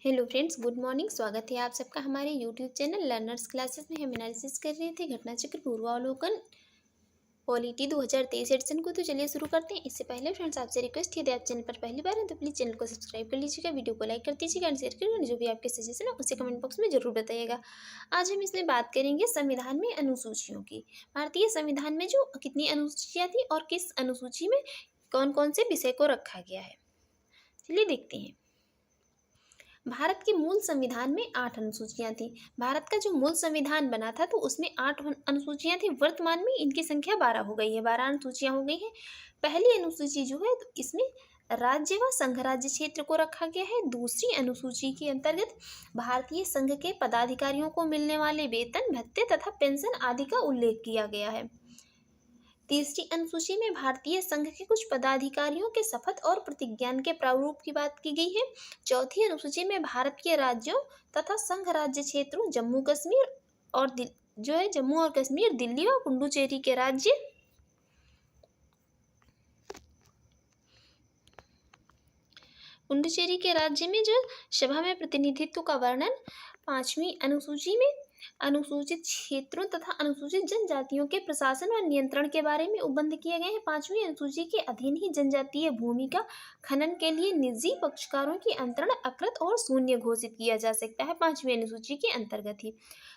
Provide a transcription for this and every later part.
Hello friends, good morning. स्वागत है आप सबका हमारे यूट्यूब चैनल लर्नर्स क्लासेस में। हम एनालिसिस कर रहे थे घटना चक्र पूर्वावलोकन पॉलिटी 2023 एडिशन को। तो चलिए शुरू करते हैं। इससे पहले फ्रेंड्स आपसे रिक्वेस्ट है, यदि आप चैनल पर पहली बार हैं तो प्लीज़ चैनल को सब्सक्राइब कर लीजिएगा, वीडियो को लाइक कर दीजिएगा एंड शेयर करिएगा। जो भी आपके सजेशन है उसे कमेंट बॉक्स में जरूर बताइएगा। आज हम इसमें बात करेंगे संविधान में अनुसूचियों की। भारतीय संविधान में जो कितनी अनुसूचियाँ थी और किस अनुसूची में कौन कौन से विषय को रखा गया है, चलिए देखते हैं। भारत के मूल संविधान में 8 अनुसूचियां थी। भारत का जो मूल संविधान बना था तो उसमें 8 अनुसूचियां थी। वर्तमान में इनकी संख्या 12 हो गई है, 12 अनुसूचियां हो गई हैं। पहली अनुसूची जो है तो इसमें राज्य व संघ राज्य क्षेत्र को रखा गया है। दूसरी अनुसूची के अंतर्गत भारतीय संघ के पदाधिकारियों को मिलने वाले वेतन, भत्ते तथा पेंशन आदि का उल्लेख किया गया है। तीसरी अनुसूची में भारतीय संघ के कुछ पदाधिकारियों के शपथ और प्रतिज्ञान के प्रारूप की बात की गई है। चौथी अनुसूची में भारत के राज्यों तथा संघ राज्य क्षेत्रों जम्मू कश्मीर और जम्मू और कश्मीर, दिल्ली और पुडुचेरी के राज्य, पुडुचेरी के राज्य में जो सभा में प्रतिनिधित्व का वर्णन। पांचवी अनुसूची में अनुसूचित क्षेत्रों तथा अनुसूचित जनजातियों के प्रशासन व नियंत्रण के बारे में उपबंध किए गए हैं। पांचवी अनुसूची के अधीन ही जनजातीय भूमि का खनन के लिए निजी पक्षकारों की अंतरण अकृत और शून्य घोषित किया जा सकता है, पांचवी अनुसूची के अंतर्गत ही।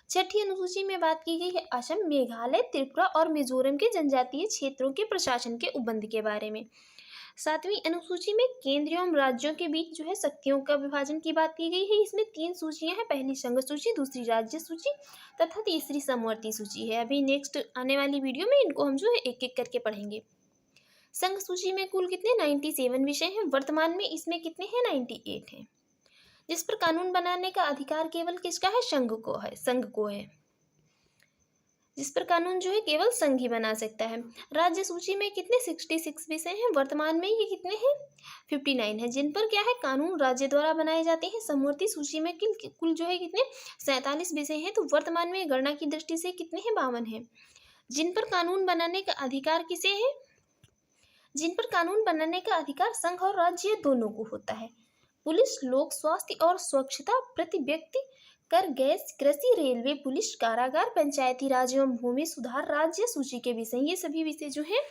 छठी अनुसूची में बात की गई है असम, मेघालय, त्रिपुरा और मिजोरम के जनजातीय क्षेत्रों के प्रशासन के उपबंध के बारे में। सातवीं अनुसूची में केंद्र एवं राज्यों के बीच जो है शक्तियों का विभाजन की बात की गई है। इसमें 3 सूचियां हैं, पहली संघ सूची, दूसरी राज्य सूची तथा तीसरी समवर्ती सूची है। अभी नेक्स्ट आने वाली वीडियो में इनको हम जो है एक एक करके पढ़ेंगे। संघ सूची में कुल कितने 97 विषय हैं। वर्तमान में इसमें कितने हैं 98 हैं। जिस पर कानून बनाने का अधिकार केवल किसका है, संघ को है। जिस पर कानून जो है केवल संघ ही बना सकता है। राज्य सूची में कितने 66 विषय हैं। वर्तमान में ये कितने हैं 59 है, जिन पर क्या है कानून राज्य द्वारा बनाए जाते हैं। समवर्ती सूची में कुल जो है कितने 47 विषय हैं। तो वर्तमान में गणना की दृष्टि से कितने हैं 52 हैं। जिन पर कानून बनाने का अधिकार किसे है, जिन पर कानून बनाने का अधिकार संघ और राज्य दोनों को होता है। पुलिस, लोक स्वास्थ्य और स्वच्छता, प्रति व्यक्ति कर, गैस, कृषि, रेलवे, पुलिस, कारागार, पंचायती राज एवं भूमि सुधार राज्य सूची के विषय। ये सभी विषय जो हैं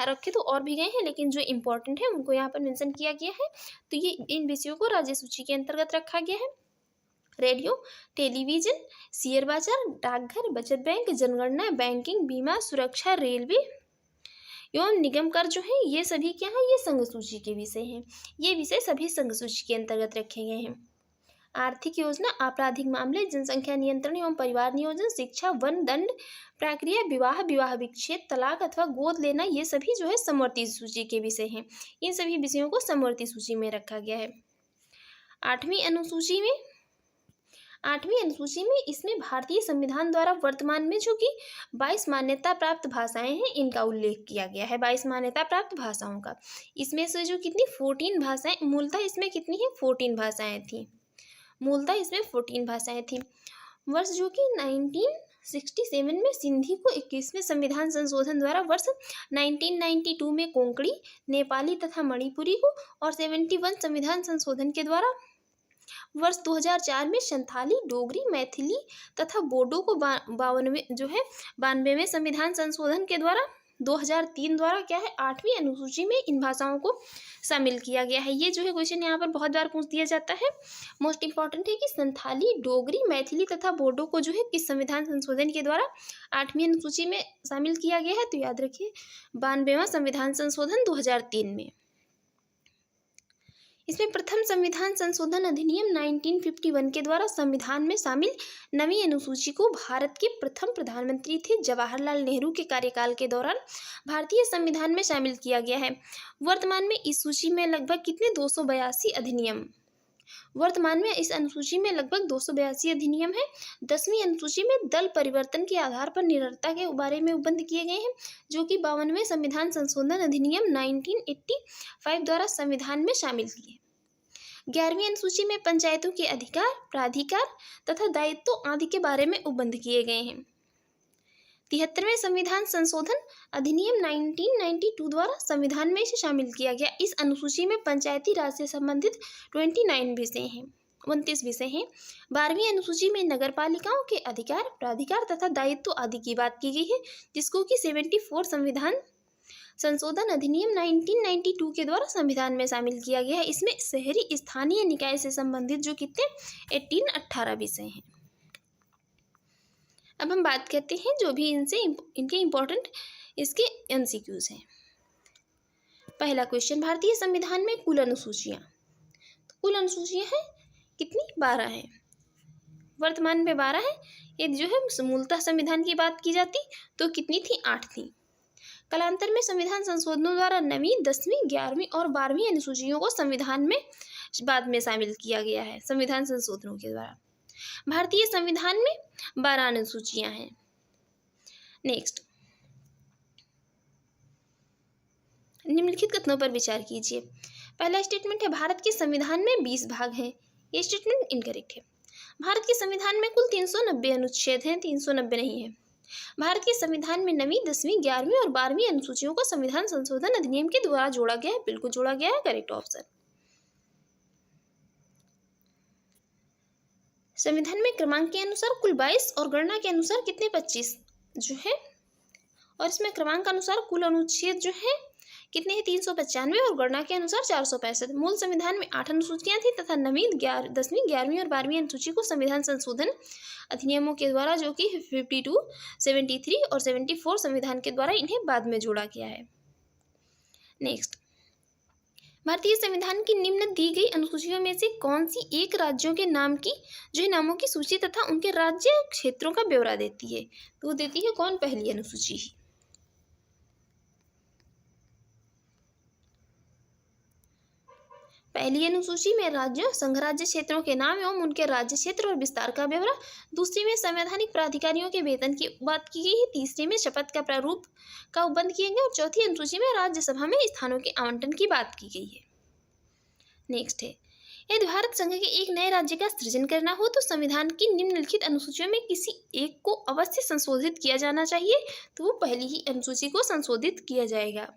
रखे तो और भी गए हैं, लेकिन जो इम्पोर्टेंट है उनको यहाँ पर मेंशन किया गया है। तो ये इन विषयों को राज्य सूची के अंतर्गत रखा गया है। रेडियो, टेलीविजन, शेयर बाजार, डाकघर, बचत बैंक, जनगणना, बैंकिंग, बीमा, सुरक्षा, रेलवे एवं निगम कर जो है ये सभी क्या है, ये संघ सूची के विषय हैं। ये विषय सभी संघ सूची के अंतर्गत रखे गए हैं। आर्थिक योजना, आपराधिक मामले, जनसंख्या नियंत्रण एवं परिवार नियोजन, शिक्षा, वन, दंड प्रक्रिया, विवाह, विवाह विच्छेद, तलाक अथवा गोद लेना, ये सभी जो है समवर्ती सूची के विषय हैं। इन सभी विषयों को समवर्ती सूची में रखा गया है। आठवीं अनुसूची में इसमें भारतीय संविधान द्वारा वर्तमान में जो कि 22 मान्यता प्राप्त भाषाएं हैं इनका उल्लेख किया गया है। 22 मान्यता प्राप्त भाषाओं का, इसमें से जो कितनी 14 भाषाएं, मूलतः इसमें कितनी है 14 भाषाएं थी। मूलतः इसमें 14 भाषाएं थी। वर्ष जो कि 1967 में सिंधी को 21वें संविधान संशोधन द्वारा, वर्ष 1992 में कोंकणी, नेपाली तथा मणिपुरी को, और 71 संविधान संशोधन के द्वारा वर्ष 2004 में संथाली, डोगरी, मैथिली तथा बोडो को 92वें संविधान संशोधन के द्वारा 2003 द्वारा क्या है 8वीं अनुसूची में इन भाषाओं को शामिल किया गया है। ये जो है क्वेश्चन यहाँ पर बहुत बार पूछ दिया जाता है। मोस्ट इंपॉर्टेंट है कि संथाली, डोगरी, मैथिली तथा बोडो को जो है किस संविधान संशोधन के द्वारा 8वीं अनुसूची में शामिल किया गया है, तो याद रखिए 92वां संविधान संशोधन 2003 में। इसमें प्रथम संविधान संशोधन अधिनियम 1951 के द्वारा संविधान में शामिल 9वीं अनुसूची को भारत के प्रथम प्रधानमंत्री थे जवाहरलाल नेहरू के कार्यकाल के दौरान भारतीय संविधान में शामिल किया गया है। वर्तमान में इस सूची में लगभग कितने 282 अधिनियम, वर्तमान में इस अनुसूची में लगभग 282 अधिनियम है। 10वीं अनुसूची में दल परिवर्तन के आधार पर निरंतरता के बारे में उपबंध किए गए हैं, जो कि 52वें संविधान संशोधन अधिनियम 1985 द्वारा संविधान में शामिल किए। 11वीं अनुसूची में पंचायतों के अधिकार, प्राधिकार तथा दायित्व आदि के बारे में उपबंध किए गए हैं। 73वें संविधान संशोधन अधिनियम 1992 द्वारा संविधान में इसे शामिल किया गया। इस अनुसूची में पंचायती राज से संबंधित 29 विषय हैं। 29 विषय हैं। 12वीं अनुसूची में नगर पालिकाओं के अधिकार, प्राधिकार तथा दायित्व आदि की बात की गई है, जिसको कि 74 संविधान संशोधन अधिनियम 1992 के द्वारा संविधान में शामिल किया गया है। इसमें शहरी स्थानीय निकाय से संबंधित जो कितने 18 विषय हैं। अब हम बात करते हैं जो भी इनके इम्पोर्टेंट इसके MCQs हैं। पहला क्वेश्चन, भारतीय संविधान में कुल अनुसूचियाँ। तो कुल अनुसूचियाँ हैं कितनी? 12 हैं। वर्तमान में 12 है। ये जो है मूलतः संविधान की बात की जाती तो कितनी थी? 8 थी। कालांतर में संविधान संशोधनों द्वारा 9वीं, 10वीं, 11वीं और 12वीं अनुसूचियों को संविधान में बाद में शामिल किया गया है संविधान संशोधनों के द्वारा। भारतीय संविधान में 12 अनुसूचियां हैं। नेक्स्ट, निम्नलिखित कथनों पर विचार कीजिए। पहला स्टेटमेंट है भारत के संविधान में 20 भाग हैं। ये स्टेटमेंट इनकरेक्ट है। भारत के संविधान में कुल 390 अनुच्छेद हैं, 390 नहीं है। भारत के संविधान में 9वीं, 10वीं, 11वीं और 12वीं अनुसूचियों को संविधान संशोधन अधिनियम के द्वारा जोड़ा गया है। बिल्कुल जोड़ा गया है, करेक्ट ऑप्शन। संविधान में क्रमांक के अनुसार कुल 22 और गणना के अनुसार कितने 25 जो है, और इसमें क्रमांक अनुसार कुल अनुच्छेद जो है कितने हैं? 395 और गणना के अनुसार 465। मूल संविधान में 8 अनुसूचियां थी तथा 9वीं, 10वीं, 11वीं और 12वीं अनुसूची को संविधान संशोधन अधिनियमों के द्वारा जो कि 52, 73 और 74 संविधान के द्वारा इन्हें बाद में जोड़ा गया है। नेक्स्ट, भारतीय संविधान की निम्न दी गई अनुसूचियों में से कौन सी एक राज्यों के नाम की जो है नामों की सूची तथा उनके राज्य क्षेत्रों का ब्यौरा देती है? तो देती है कौन? पहली अनुसूची ही। पहली अनुसूची में राज्यों, संघ राज्य क्षेत्रों के नाम एवं उनके राज्य क्षेत्र और विस्तार का ब्यौरा। दूसरी में संवैधानिक प्राधिकारियों के वेतन की बात की गई है। तीसरी में शपथ का प्रारूप का उपबंध किए गए और चौथी अनुसूची में राज्यसभा में स्थानों के आवंटन की बात की गई है। नेक्स्ट है, यदि भारत संघ के एक नए राज्य का सृजन करना हो तो संविधान की निम्नलिखित अनुसूचियों में किसी एक को अवश्य संशोधित किया जाना चाहिए, तो वो पहली ही अनुसूची को संशोधित किया जाएगा।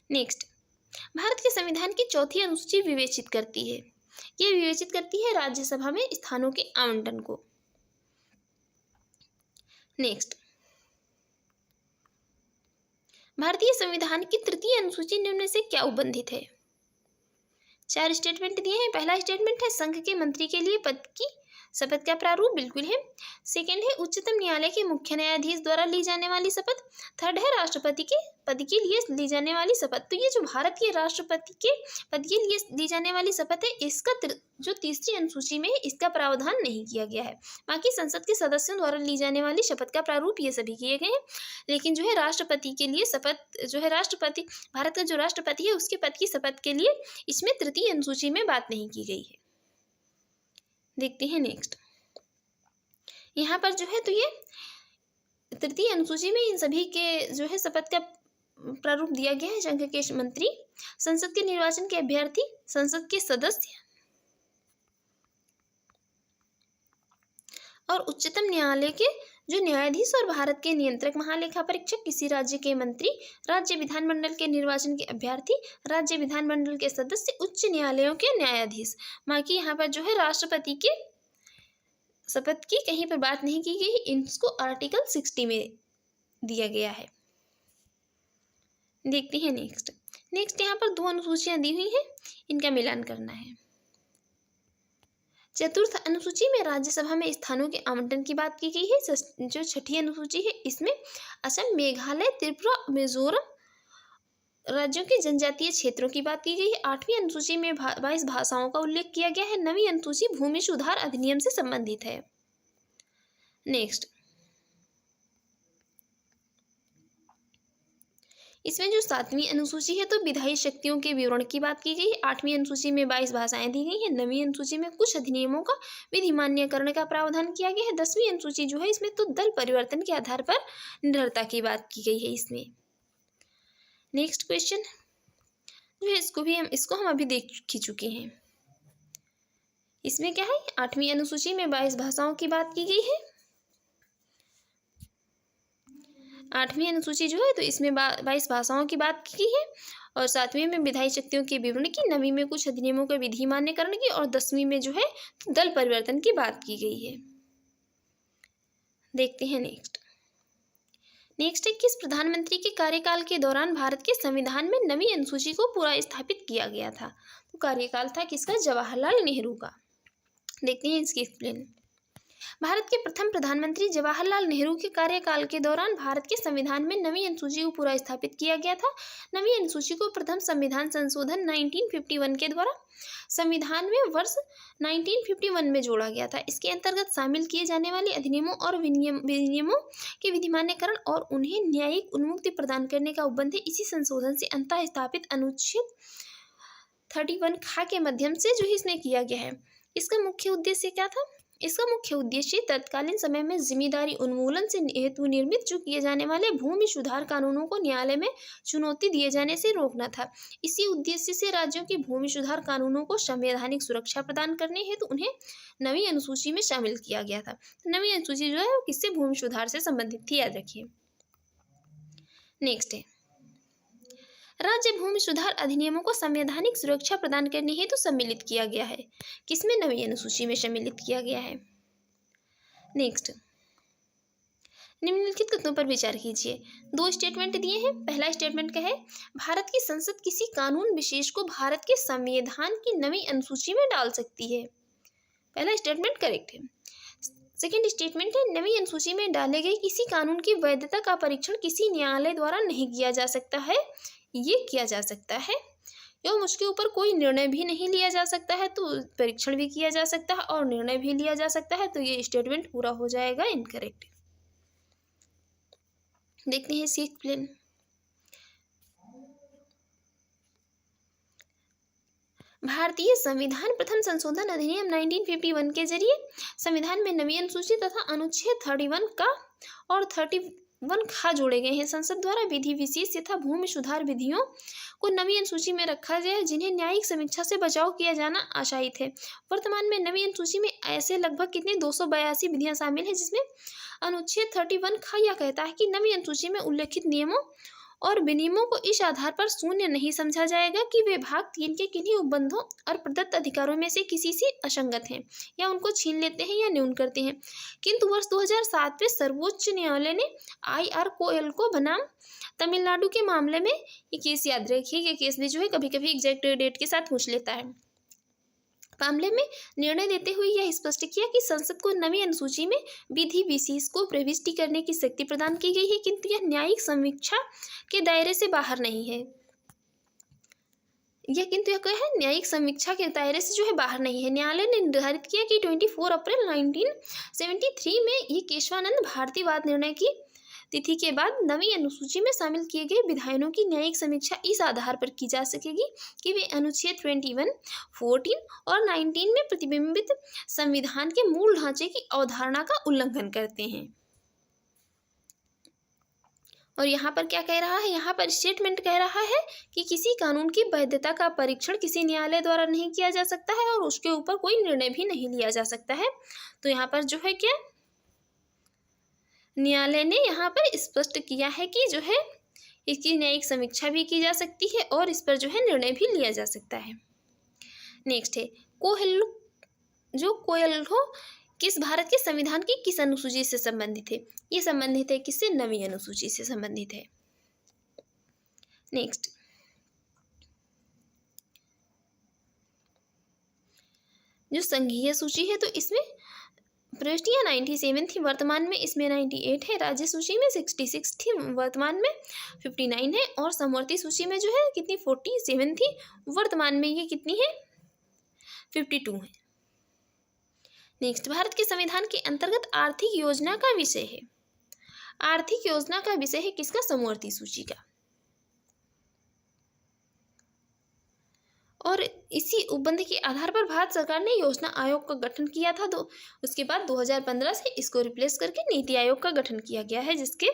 नेक्स्ट, भारत के संविधान की चौथी अनुसूची विवेचित करती है। ये विवेचित करती है राज्यसभा में स्थानों के आवंटन को। नेक्स्ट, भारतीय संविधान की तृतीय अनुसूची निम्न से क्या उपबंधित है? 4 स्टेटमेंट दिए हैं। पहला स्टेटमेंट है संघ के मंत्री के लिए पद की शपथ का प्रारूप, बिल्कुल है। सेकंड है उच्चतम न्यायालय के मुख्य न्यायाधीश द्वारा ली जाने वाली शपथ। थर्ड है राष्ट्रपति के पद के लिए ली जाने वाली शपथ। तो ये जो भारत के राष्ट्रपति के पद के लिए ली जाने वाली शपथ है, इसका जो तीसरी अनुसूची में है इसका प्रावधान नहीं किया गया है। बाकी संसद के सदस्यों द्वारा ली जाने वाली शपथ का प्रारूप ये सभी किए गए हैं, लेकिन जो है राष्ट्रपति के लिए शपथ जो है राष्ट्रपति भारत का जो राष्ट्रपति है उसके पद की शपथ के लिए इसमें तृतीय अनुसूची में बात नहीं की गई है। देखते हैं नेक्स्ट, यहाँ पर जो है तो ये तृतीय अनुसूची में इन सभी के जो है शपथ का प्रारूप दिया गया है। संघ के मंत्री, संसद के निर्वाचन के अभ्यर्थी, संसद के सदस्य और उच्चतम न्यायालय के जो न्यायाधीश और भारत के नियंत्रक महालेखा परीक्षक, किसी राज्य के मंत्री, राज्य विधानमंडल के निर्वाचन के अभ्यर्थी, राज्य विधानमंडल के सदस्य, उच्च न्यायालयों के न्यायाधीश। बाकी यहाँ पर जो है राष्ट्रपति के शपथ की कहीं पर बात नहीं की गई, इनको आर्टिकल 60 में दिया गया है। देखते हैं नेक्स्ट यहाँ पर 2 अनुसूचियां दी हुई हैं, इनका मिलान करना है। चतुर्थ अनुसूची में राज्यसभा में स्थानों के आवंटन की बात की गई है। जो छठी अनुसूची है इसमें असम, मेघालय, त्रिपुरा, मिजोरम राज्यों के जनजातीय क्षेत्रों की बात की गई है। 8वीं अनुसूची में 22 भाषाओं का उल्लेख किया गया है। 9वीं अनुसूची भूमि सुधार अधिनियम से संबंधित है। नेक्स्ट, इसमें जो 7वीं अनुसूची है तो विधायी शक्तियों के विवरण की बात की गई है। 8वीं अनुसूची में 22 भाषाएं दी गई हैं। 9वीं अनुसूची में कुछ अधिनियमों का विधि मान्यकरण का प्रावधान किया गया है। 10वीं अनुसूची जो है इसमें तो दल परिवर्तन के आधार पर निर्भरता की बात की गई है इसमें। नेक्स्ट क्वेश्चन जो है इसको हम अभी देख ही चुके हैं। इसमें क्या है, 8वीं अनुसूची में 22 भाषाओं की बात की गई है। 8वीं अनुसूची जो है तो इसमें 22 भाषाओं की बात की है और 7वीं में विधायी शक्तियों के विवरण की, 9वीं में कुछ अधिनियमों का विधि मान्यकरण की, और 10वीं में जो है दल परिवर्तन की बात की गई है। देखते हैं नेक्स्ट है किस प्रधानमंत्री के कार्यकाल के दौरान भारत के संविधान में 9वीं अनुसूची को पूरा स्थापित किया गया था। तो कार्यकाल था किसका? जवाहरलाल नेहरू का। देखते हैं इसकी एक्सप्लेन। भारत के प्रथम प्रधानमंत्री जवाहरलाल नेहरू के कार्यकाल के दौरान भारत के संविधान में 9वीं अनुसूची को पूरा स्थापित किया गया था। 9वीं अनुसूची को प्रथम संविधान संशोधन 1951 के द्वारा संविधान में वर्ष 1951 में जोड़ा गया था। इसके अंतर्गत शामिल किए जाने वाले अधिनियमों और विनियमों के विधिमान्यकरण और उन्हें न्यायिक उन्मुक्ति प्रदान करने का उपबंध इसी संशोधन से अंतः स्थापित अनुच्छेद 31 खा के माध्यम से जो इसने किया गया है। इसका मुख्य उद्देश्य क्या था? इसका मुख्य उद्देश्य तत्कालीन समय में जिम्मेदारी उन्मूलन से हेतु निर्मित जो किए जाने वाले भूमि सुधार कानूनों को न्यायालय में चुनौती दिए जाने से रोकना था। इसी उद्देश्य से राज्यों की भूमि सुधार कानूनों को संवैधानिक सुरक्षा प्रदान करने हेतु उन्हें 9वीं अनुसूची में शामिल किया गया था। 9वीं अनुसूची जो है वो किससे? भूमि सुधार से संबंधित थी, याद रखिए। नेक्स्ट है राज्य भूमि सुधार अधिनियमों को संवैधानिक सुरक्षा प्रदान करने हेतु सम्मिलित किया गया है। किसमें? 9वीं अनुसूची में सम्मिलित किया गया है। नेक्स्ट, निम्नलिखित कथनों पर विचार कीजिए। 2 स्टेटमेंट दिए हैं। पहला स्टेटमेंट क्या है? भारत की संसद किसी कानून विशेष को भारत के संविधान की 9वीं अनुसूची में डाल सकती है। पहला स्टेटमेंट करेक्ट है। सेकेंड स्टेटमेंट है 9वीं अनुसूची में डाले गए किसी कानून की वैधता का परीक्षण किसी न्यायालय द्वारा नहीं किया जा सकता है। ये किया जा सकता है एवं उसके ऊपर कोई निर्णय भी नहीं लिया जा सकता है, तो परीक्षण भी किया जा सकता है और निर्णय भी लिया जा सकता है। तो ये स्टेटमेंट पूरा हो जाएगा इनकरेक्ट। देखते हैं इसकी एक्सप्लेन। भारतीय संविधान प्रथम संशोधन अधिनियम 1951 के जरिए संविधान में 9वीं अनुसूची तथा अनुच्छेद 31 का और 31 खा जोड़े गए हैं। संसद द्वारा विधि विशेष तथा भूमि सुधार विधियों को 9वीं अनुसूची में रखा गया है, जिन्हें न्यायिक समीक्षा से बचाव किया जाना आशायित है। वर्तमान में 9वीं अनुसूची में ऐसे लगभग कितने 282 विधियां शामिल हैं, जिसमें अनुच्छेद 31 खा यह कहता है कि 9वीं अनुसूची में उल्लेखित नियमों और विनियमों को इस आधार पर शून्य नहीं समझा जाएगा कि वे भाग 3 के किन्हीं उपबंधों और प्रदत्त अधिकारों में से किसी से असंगत हैं या उनको छीन लेते हैं या न्यून करते हैं। किंतु वर्ष 2007 में सर्वोच्च न्यायालय ने IR कोएल को बनाम तमिलनाडु के मामले में, ये केस याद रखिए, ये केस भी जो है कभी कभी एग्जैक्ट डेट के साथ पूछ लेता है, मामले में निर्णय देते हुए यह स्पष्ट किया कि संसद को 9वीं अनुसूची में विधि विशेष को प्रविष्टि करने की शक्ति प्रदान की गई है, किंतु यह न्यायिक समीक्षा के दायरे से बाहर नहीं है। यह क्या है? न्यायिक समीक्षा के दायरे से जो है बाहर नहीं है। न्यायालय ने निर्धारित किया कि 24 अप्रैल 1973 में ये केशवानंद भारती वाद निर्णय की तिथि के बाद 9वीं अनुसूची में शामिल किए गए विधायनों की न्यायिक समीक्षा इस आधार पर की जा सकेगी कि वे अनुच्छेद 21, 14 और 19 में प्रतिबिंबित संविधान के मूल ढांचे की अवधारणा का उल्लंघन करते हैं। और यहाँ पर क्या कह रहा है? यहाँ पर स्टेटमेंट कह रहा है कि किसी कानून की वैधता का परीक्षण किसी न्यायालय द्वारा नहीं किया जा सकता है और उसके ऊपर कोई निर्णय भी नहीं लिया जा सकता है। तो यहाँ पर जो है क्या, न्यायालय ने यहाँ पर स्पष्ट किया है कि जो है इसकी न्यायिक समीक्षा भी की जा सकती है और इस पर जो है निर्णय भी लिया जा सकता है। नेक्स्ट है कोएल किस भारत के संविधान की किस अनुसूची से संबंधित है? ये संबंधित है किससे? 9वीं अनुसूची से संबंधित है। नेक्स्ट, जो संघीय सूची है तो इसमें प्रविष्टियां 97 थी, वर्तमान में इसमें 98 है। राज्य सूची में 66 थी, वर्तमान में 59 है। और समवर्ती सूची में जो है कितनी 47 थी, वर्तमान में ये कितनी है 52 है। नेक्स्ट, भारत के संविधान के अंतर्गत आर्थिक योजना का विषय है। आर्थिक योजना का विषय है किसका? समवर्ती सूची का। और इसी उपबंध के आधार पर भारत सरकार ने योजना आयोग का गठन किया था। तो उसके बाद 2015 से इसको रिप्लेस करके नीति आयोग का गठन किया गया है, जिसके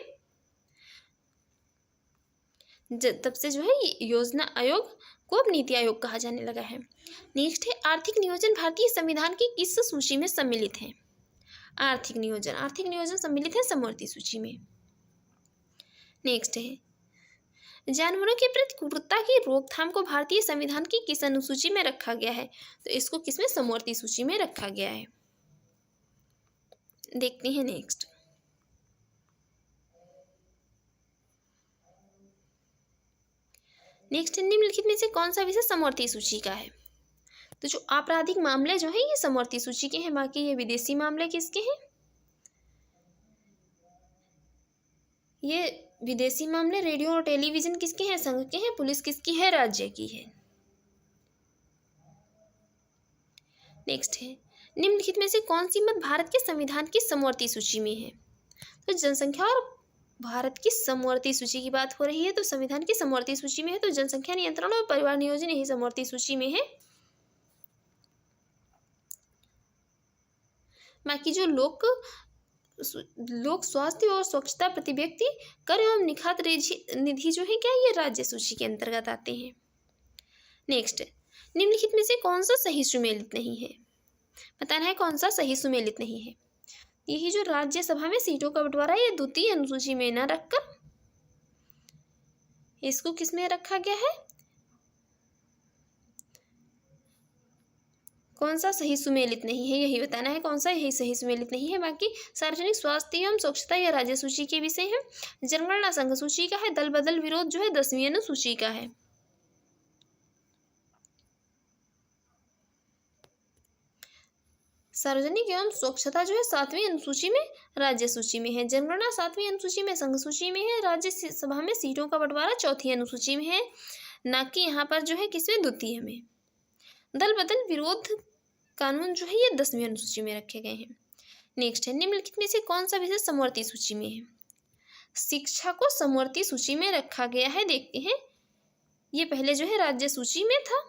तब से जो है ये योजना आयोग को अब नीति आयोग कहा जाने लगा है। नेक्स्ट है आर्थिक नियोजन भारतीय संविधान की किस सूची में सम्मिलित है? आर्थिक नियोजन सम्मिलित है समवर्ती सूची में। नेक्स्ट है जानवरों के प्रति क्रूरता की रोकथाम को भारतीय संविधान की किस अनुसूची में रखा गया है? तो इसको किसमें? समवर्ती सूची में रखा गया है। देखते हैं नेक्स्ट। निम्नलिखित में से कौन सा विषय समवर्ती सूची का है? तो जो आपराधिक मामले जो है ये समवर्ती सूची के हैं, बाकी ये विदेशी मामले किसके हैं? ये विदेशी मामले रेडियो और टेलीविजन किसके हैं? संघ के हैं। पुलिस किसकी है? राज्य की है। नेक्स्ट है, निम्नलिखित में से कौन सी मत भारत के संविधान की समवर्ती सूची में है? तो जनसंख्या और भारत की समवर्ती सूची की बात हो रही है, तो संविधान की समवर्ती सूची में है, तो जनसंख्या नियंत्रण और परिवार नियोजन यही समवर्ती सूची में है। बाकी जो लोक स्वास्थ्य और स्वच्छता प्रति व्यक्ति कर एवं निखात निधि जो है क्या, ये राज्य सूची के अंतर्गत आते हैं। नेक्स्ट, निम्नलिखित में से कौन सा सही सुमेलित नहीं है? बताना है कौन सा सही सुमेलित नहीं है। यही जो राज्यसभा में सीटों का बंटवारा ये द्वितीय अनुसूची में न रखकर इसको किस में रखा गया है? कौन सा सही सुमेलित नहीं है, यही बताना है कौन सा यही सही सुमेलित नहीं है। बाकी सार्वजनिक स्वास्थ्य एवं स्वच्छता यह राज्य सूची के विषय है। जनगणना संघ सूची का है। दल बदल विरोध जो है 10वीं अनुसूची का है। सार्वजनिक एवं स्वच्छता जो है 7वीं अनुसूची में राज्य सूची में है। जनगणना 7वीं अनुसूची में संघ सूची में है। राज्यसभा में सीटों का बंटवारा 4थी अनुसूची में है, ना कि यहाँ पर जो है किसमें? द्वितीय में। दल बदल विरोध कानून जो है ये 10वीं अनुसूची में रखे गए हैं। नेक्स्ट है, निम्नलिखित में से कौन सा विषय समवर्ती सूची में है? शिक्षा को समवर्ती सूची में रखा गया है। देखते हैं, ये पहले जो है राज्य सूची में था।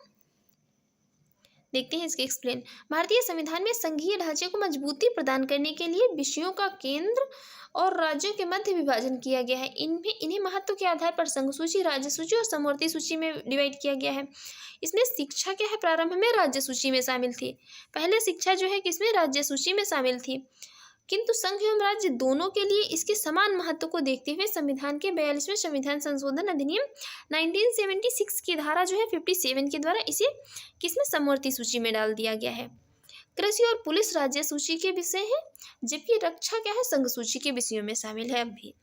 देखते हैं इसके एक्सप्लेन। भारतीय संविधान में संघीय ढांचे को मजबूती प्रदान करने के लिए विषयों का केंद्र और राज्यों के मध्य विभाजन किया गया है। इन्हें महत्व के आधार पर संघ सूची, राज्य सूची और समवर्ती सूची में डिवाइड किया गया है। इसमें शिक्षा क्या है? प्रारंभ में राज्य सूची में शामिल थी। पहले शिक्षा जो है किसमें? राज्य सूची में शामिल थी, किंतु संघ एवं राज्य दोनों के लिए इसके समान महत्व को देखते हुए संविधान के 42वें संविधान संशोधन अधिनियम 1976 की धारा जो है 57 के द्वारा इसे किसमें? समवर्ती सूची में डाल दिया गया है। कृषि और पुलिस राज्य सूची के विषय है, जबकि रक्षा क्या है? संघ सूची के विषयों में शामिल है अब भी।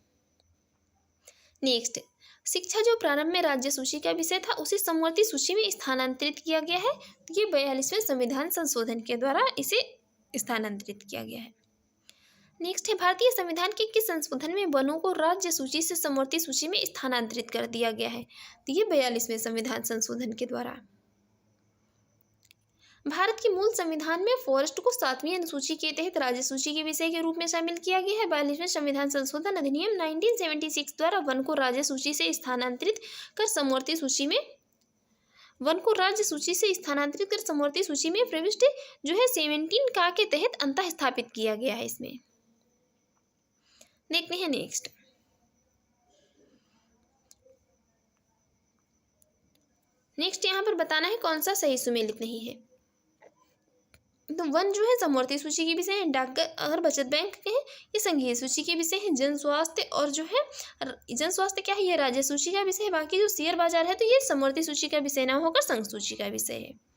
नेक्स्ट, शिक्षा जो प्रारंभ में राज्य सूची का विषय था उसे समवर्ती सूची में स्थानांतरित किया गया है। ये 42वें संविधान संशोधन के द्वारा इसे स्थानांतरित किया गया है। नेक्स्ट है, भारतीय संविधान के किस संशोधन में वनों को राज्य सूची से समवर्ती सूची में स्थानांतरित कर दिया गया है? तो ये 42वें संविधान संशोधन के द्वारा। भारत के मूल संविधान में फॉरेस्ट को 7वीं अनुसूची के तहत राज्य सूची के विषय के रूप में शामिल किया गया है। 42वें संविधान संशोधन अधिनियम 1976 द्वारा वन को राज्य सूची से स्थानांतरित कर समवर्ती सूची में प्रविष्टि जो है 17 का के तहत अंतः स्थापित किया गया है। इसमें देखते हैं नेक्स्ट। यहाँ पर बताना है कौन सा सही सुमेलित नहीं है। तो वन जो है समवर्ती सूची के विषय है। डाकघर अगर बचत बैंक के हैं ये संघीय सूची के विषय है। जन स्वास्थ्य और जो है जन स्वास्थ्य क्या है? ये राज्य सूची का विषय है। बाकी जो शेयर बाजार है तो ये समवर्ती सूची का विषय ना होकर संघ सूची का विषय है।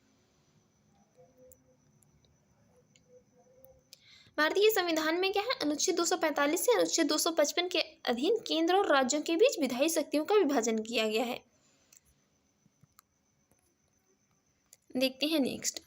भारतीय संविधान में क्या है? अनुच्छेद 245 से अनुच्छेद 255 के अधीन केंद्र और राज्यों के बीच विधायी शक्तियों का विभाजन किया गया है। देखते हैं नेक्स्ट।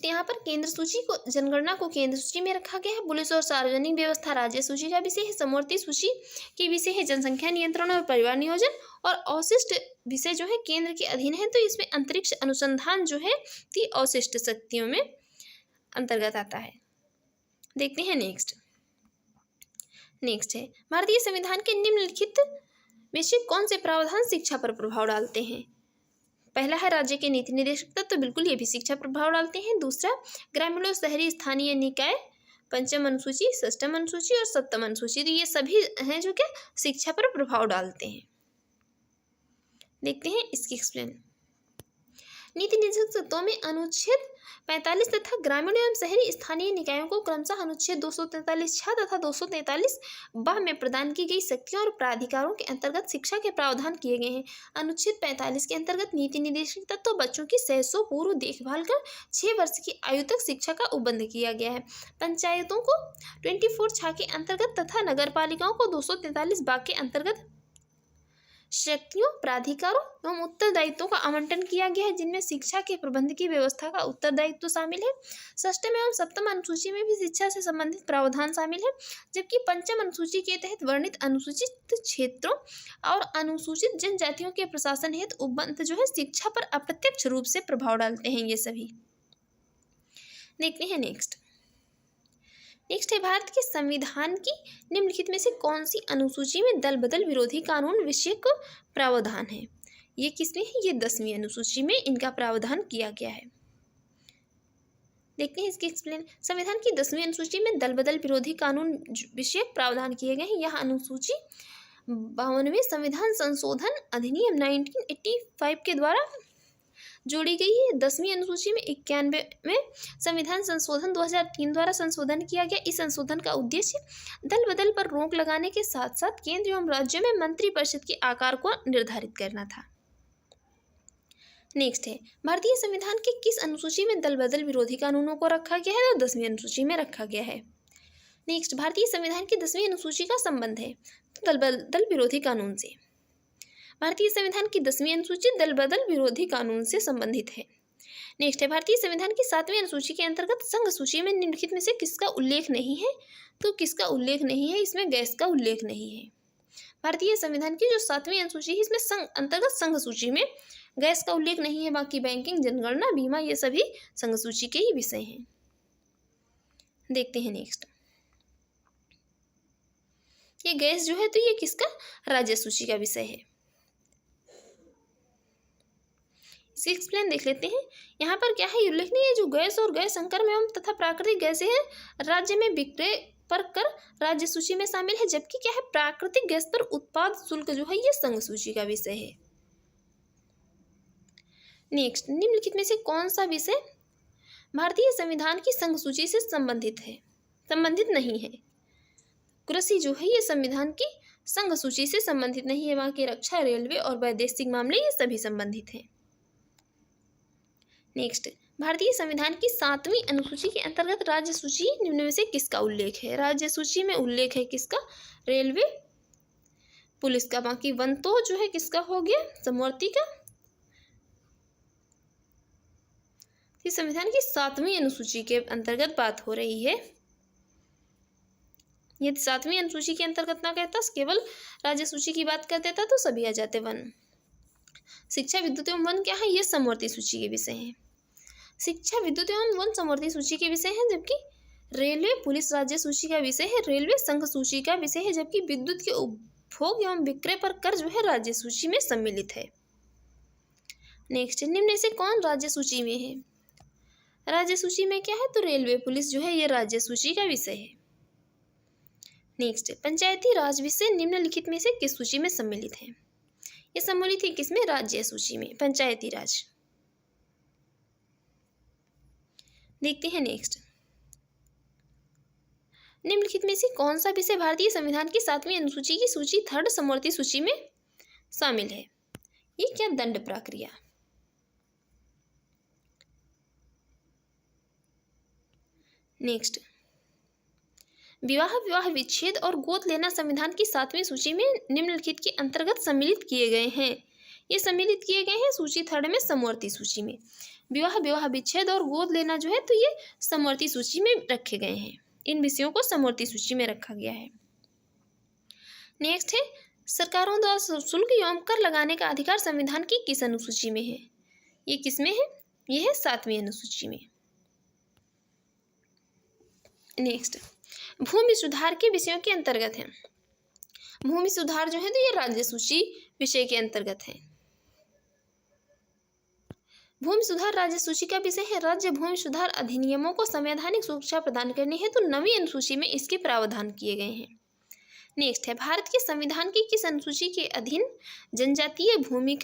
यहाँ पर केंद्र सूची को, जनगणना को केंद्र सूची में रखा गया है। पुलिस और सार्वजनिक व्यवस्था राज्य सूची का विषय है। समवर्ती सूची के विषय है जनसंख्या नियंत्रण और परिवार नियोजन, और अवशिष्ट विषय जो है केंद्र के अधीन है। तो इसमें अंतरिक्ष अनुसंधान जो है ती अवशिष्ट शक्तियों में अंतर्गत आता है। देखते हैं नेक्स्ट। है भारतीय संविधान के निम्नलिखित में से कौन से प्रावधान शिक्षा पर प्रभाव डालते हैं? पहला है राज्य के नीति निर्देशक तत्व, तो बिल्कुल ये भी शिक्षा प्रभाव डालते हैं। दूसरा ग्रामीण और शहरी स्थानीय निकाय, 5वीं अनुसूची, 6वीं अनुसूची और 7वीं अनुसूची, तो ये सभी हैं जो क्या शिक्षा पर प्रभाव डालते हैं। देखते हैं इसकी एक्सप्लेन। नीति निर्देशक तत्वों में अनुच्छेद 45 तथा ग्रामीण एवं शहरी स्थानीय निकायों को क्रमशः अनुच्छेद 243 छह तथा 243 ब में प्रदान की गई शक्तियों और प्राधिकारों के अंतर्गत शिक्षा के प्रावधान किए गए हैं। अनुच्छेद 45 के अंतर्गत नीति निर्देशक तत्व बच्चों की सहसो पूर्व देखभाल कर 6 वर्ष की आयु तक शिक्षा का उपबंध किया गया है। पंचायतों को 24 छह के अंतर्गत तथा नगर पालिकाओं को 243 बा के अंतर्गत शक्तियों, प्राधिकारों एवं उत्तरदायित्वों का आवंटन किया गया है, जिनमें शिक्षा के प्रबंध की व्यवस्था का उत्तरदायित्व शामिल है। षष्ठम एवं सप्तम अनुसूची में भी शिक्षा से संबंधित प्रावधान शामिल है, जबकि पंचम अनुसूची के तहत वर्णित अनुसूचित क्षेत्रों और अनुसूचित जनजातियों के प्रशासन हेतु उपबंध जो है शिक्षा पर अप्रत्यक्ष रूप से प्रभाव डालते हैं। ये सभी देखते हैं। नेक्स्ट है भारत के संविधान की निम्नलिखित में से कौन सी अनुसूची में दल बदल विरोधी कानून विषय का प्रावधान है? ये किसमें है? ये 10वीं अनुसूची में इनका प्रावधान किया गया है। देखते हैं इसकी एक्सप्लेन। संविधान की 10वीं अनुसूची में दल बदल विरोधी कानून विषय प्रावधान किए गए हैं। यह अनुसूची 52वें संविधान संशोधन अधिनियम 1985 के द्वारा जोड़ी गई है। 10वीं अनुसूची में 91वें संविधान संशोधन 2003 द्वारा संशोधन किया गया। इस संशोधन का उद्देश्य दल बदल पर रोक लगाने के साथ साथ केंद्र एवं राज्यों में मंत्रिपरिषद के आकार को निर्धारित करना था। नेक्स्ट है भारतीय संविधान के किस अनुसूची में दल बदल विरोधी कानूनों को रखा गया है? तो 10वीं अनुसूची में रखा गया है। नेक्स्ट भारतीय संविधान की 10वीं अनुसूची का संबंध है तो दल बदल विरोधी कानून से। भारतीय संविधान की 10वीं अनुसूची दल बदल विरोधी कानून से संबंधित है। नेक्स्ट है भारतीय संविधान की 7वीं अनुसूची के अंतर्गत संघ सूची में निम्नलिखित में से किसका उल्लेख नहीं है? तो किसका उल्लेख नहीं है? इसमें गैस का उल्लेख नहीं है। भारतीय संविधान की जो 7वीं अनुसूची है इसमें संघ सूची में गैस का उल्लेख नहीं है। बाकी बैंकिंग, जनगणना, बीमा ये सभी संघ सूची के ही विषय हैं। देखते हैं नेक्स्ट। ये गैस जो है तो ये किसका? राज्य सूची का विषय है। इसे एक्सप्लेन देख लेते हैं। यहाँ पर क्या है? उल्लेख नहीं है जो गैस और गैस संकर एवं तथा प्राकृतिक गैसें हैं राज्य में विक्रय पर कर राज्य सूची में शामिल है, जबकि क्या है? प्राकृतिक गैस पर उत्पाद शुल्क जो है ये संघ सूची का विषय है। नेक्स्ट निम्नलिखित में से कौन सा विषय भारतीय संविधान की संघ सूची से संबंधित नहीं है? कृषि जो है ये संविधान की संघ सूची से संबंधित नहीं है। बाकी रक्षा, रेलवे और वैदेशिक मामले ये सभी संबंधित हैं। नेक्स्ट भारतीय संविधान की 7वीं अनुसूची के अंतर्गत राज्य सूची निम्न में से किसका उल्लेख है? राज्य सूची में उल्लेख है किसका? रेलवे, पुलिस का। बाकी वन तो जो है किसका हो गया? समवर्ती का। इस संविधान की 7वीं अनुसूची के अंतर्गत बात हो रही है। यदि 7वीं अनुसूची के अंतर्गत ना कहता, केवल राज्य सूची की बात कर देता तो सभी आ जाते। वन, शिक्षा, विद्युत एवं वन क्या है? ये समवर्ती सूची के विषय हैं। शिक्षा, विद्युत एवं वन समवर्ती सूची के विषय हैं, जबकि रेलवे, पुलिस राज्य सूची का विषय है। रेलवे संघ सूची का विषय है, जबकि विद्युत के उपभोग एवं विक्रय पर कर जो है राज्य सूची में सम्मिलित है। नेक्स्ट निम्न से कौन राज्य सूची में है? राज्य सूची में क्या है? तो रेलवे, पुलिस जो है ये राज्य सूची का विषय है। नेक्स्ट पंचायती राज विषय निम्नलिखित में से किस सूची में सम्मिलित है? ये सम्मिलित है किसमें? राज्य सूची में, पंचायती राज। देखते हैं नेक्स्ट। निम्नलिखित में से कौन सा विषय भारतीय संविधान की 7वीं अनुसूची की सूची 3rd समवर्ती सूची में शामिल है? ये क्या? दंड प्रक्रिया। नेक्स्ट विवाह विच्छेद और गोद लेना संविधान की 7वीं सूची में निम्नलिखित के अंतर्गत सम्मिलित किए गए हैं। ये सम्मिलित किए गए हैं सूची 3rd में, समवर्ती सूची में। विवाह विच्छेद और गोद लेना जो है तो ये समवर्ती सूची में रखे गए हैं। इन विषयों को समवर्ती सूची में रखा गया है। नेक्स्ट है सरकारों द्वारा शुल्क एवं कर लगाने का अधिकार संविधान की किस अनुसूची में है? ये किसमें है? ये है 7वीं अनुसूची में। नेक्स्ट भूमि सुधार के विषयों के अंतर्गत है। भूमि सुधार जो है तो ये राज्य सूची विषय के अंतर्गत है। भूमि सुधार राज्य सूची का विषय है। राज्य भूमि सुधार अधिनियमों को संवैधानिक सुरक्षा प्रदान करनी है तो 9वीं अनुसूची में इसके प्रावधान किए गए हैं। नेक्स्ट है, भारत के संविधान की किस अनुसूची के अधीन जनजातीय भूमि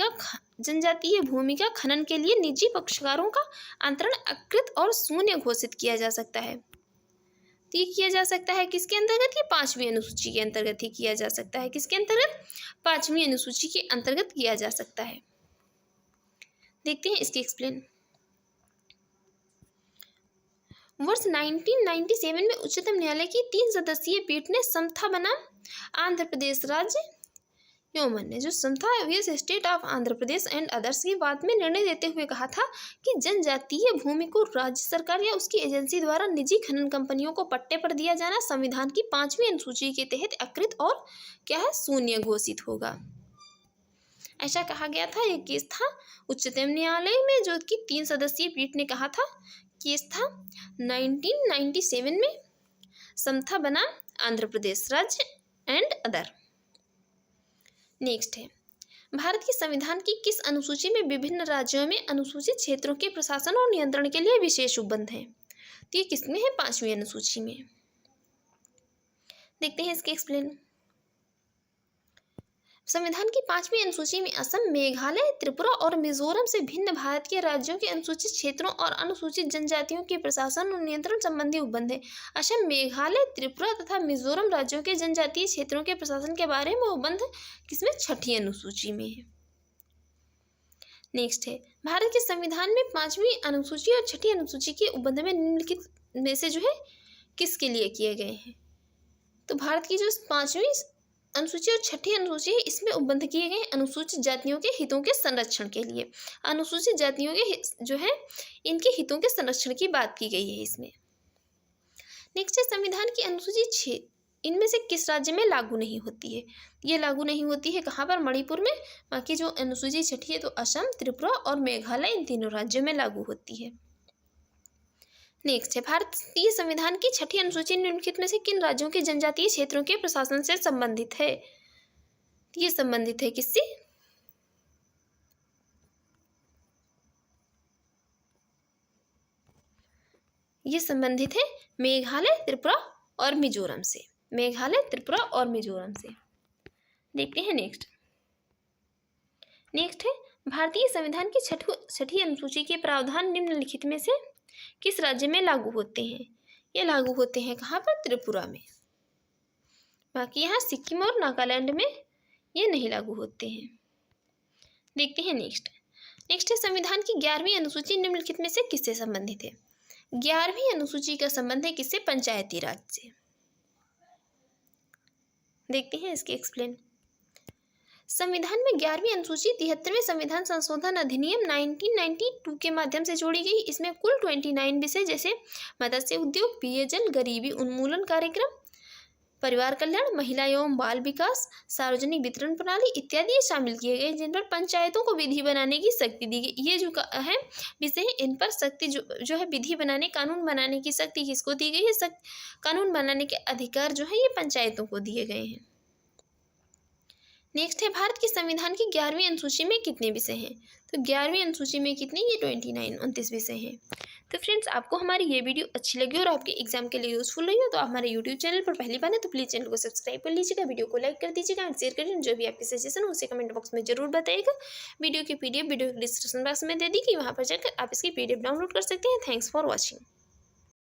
का खनन के लिए निजी पक्षकारों का अंतरण अकृत और शून्य घोषित किया जा सकता है? तो ये किया जा सकता है किसके अंतर्गत? ये 5वीं अनुसूची के अंतर्गत ही किया जा सकता है। किसके अंतर्गत? 5वीं अनुसूची के अंतर्गत किया जा सकता है। देखते हैं इसकी एक्सप्लेन। वर्ष 1997 में उच्चतम न्यायालय की 3 सदस्यीय पीठ ने समता बनाम आंध्र प्रदेश राज्य यौमन ने जो Samatha versus state of Andhra Pradesh and others की बात में निर्णय देते हुए कहा था कि जनजातीय भूमि को राज्य सरकार या उसकी एजेंसी द्वारा निजी खनन कंपनियों को पट्टे पर दिया जाना संविधान की 5वीं अनुसूची के तहत अकृत और क्या है, शून्य घोषित होगा। ऐसा कहा गया था। एक केस था उच्चतम न्यायालय में जो कि 3 सदस्यीय पीठ ने कहा था। केस था 1997 में, समता बनाम आंध्र प्रदेश राज्य एंड अदर। नेक्स्ट है, भारत के संविधान की किस अनुसूची में विभिन्न राज्यों में अनुसूचित क्षेत्रों के प्रशासन और नियंत्रण के लिए विशेष उपबंध है? तो ये किसमें है? 5वीं अनुसूची में। देखते हैं इसके एक्सप्लेन। संविधान की 5वीं अनुसूची में असम, मेघालय, त्रिपुरा और मिजोरम से भिन्न भारत के राज्यों के अनुसूचित क्षेत्रों और अनुसूचित जनजातियों के प्रशासन और नियंत्रण संबंधी उपबंध है। असम, मेघालय, त्रिपुरा तथा मिजोरम राज्यों के जनजातीय क्षेत्रों के प्रशासन के बारे में उपबंध किसमें? 6ठी अनुसूची में है। नेक्स्ट है, भारत के संविधान में 5वीं अनुसूची और 6ठी अनुसूची के उपबंध में निम्नलिखित में से जो है किसके लिए किए गए हैं? तो भारत की जो 5वीं अनुसूची और 6ठी अनुसूची है, इसमें उपबंध किए गए अनुसूचित जातियों के हितों के संरक्षण के लिए। अनुसूचित जातियों के जो है इनके हितों के संरक्षण की बात की गई है इसमें। नेक्स्ट है, संविधान की अनुसूची 6 इनमें से किस राज्य में लागू नहीं होती है? ये लागू नहीं होती है कहाँ पर? मणिपुर में। बाकी जो अनुसूची 6ठी है तो असम, त्रिपुरा और मेघालय, इन तीनों राज्यों में लागू होती है। नेक्स्ट है, भारतीय संविधान की 6ठी अनुसूची निम्नलिखित में से किन राज्यों के जनजातीय क्षेत्रों के प्रशासन से संबंधित है? ये संबंधित है किससे? ये संबंधित है मेघालय, त्रिपुरा और मिजोरम से। मेघालय, त्रिपुरा और मिजोरम से। देखते हैं नेक्स्ट। नेक्स्ट है, भारतीय संविधान की 6ठी अनुसूची के प्रावधान निम्नलिखित में से किस राज्य में लागू होते हैं? ये लागू होते हैं कहाँ पर? त्रिपुरा में। बाकी यहाँ सिक्किम और नागालैंड में ये नहीं लागू होते हैं। देखते हैं नेक्स्ट। नेक्स्ट है, संविधान की 11वीं अनुसूची निम्नलिखित में से किससे संबंधित है? 11वीं अनुसूची का संबंध है किससे? पंचायती राज से। देखते हैं इसके एक्सप्लेन। संविधान में 11वीं अनुसूची 73वें संविधान संशोधन अधिनियम 1992 के माध्यम से जोड़ी गई। इसमें कुल 29 विषय जैसे मत्स्य उद्योग, पेयजल, गरीबी उन्मूलन कार्यक्रम, परिवार कल्याण, महिला एवं बाल विकास, सार्वजनिक वितरण प्रणाली इत्यादि शामिल किए गए, जिन पर पंचायतों को विधि बनाने की शक्ति दी गई। ये जो है विषय है, इन पर शक्ति जो है विधि बनाने, कानून बनाने की शक्ति किसको दी गई है? कानून बनाने के अधिकार जो है ये पंचायतों को दिए गए हैं। नेक्स्ट है, भारत के संविधान की 11वीं अनुसूची में कितने विषय हैं? तो 11वीं अनुसूची में कितने? ये 29 विषय हैं। तो फ्रेंड्स, आपको हमारी ये वीडियो अच्छी लगी और आपके एग्जाम के लिए यूजफुल रही हो तो आप हमारे यूट्यूब चैनल पर पहली बार है तो प्लीज़ चैनल को सब्सक्राइब कर लीजिएगा, वीडियो को लाइक कर दीजिएगा एंड शेयर करिए। जो भी आपके सजेशन हो उसे कमेंट बॉक्स में जरूर बताइएगा। वीडियो की PDF वीडियो डिस्क्रिप्शन बॉक्स में दे दी कि वहाँ पर जाकर आप इसकी PDF डाउनलोड कर सकते हैं। Thanks for watching.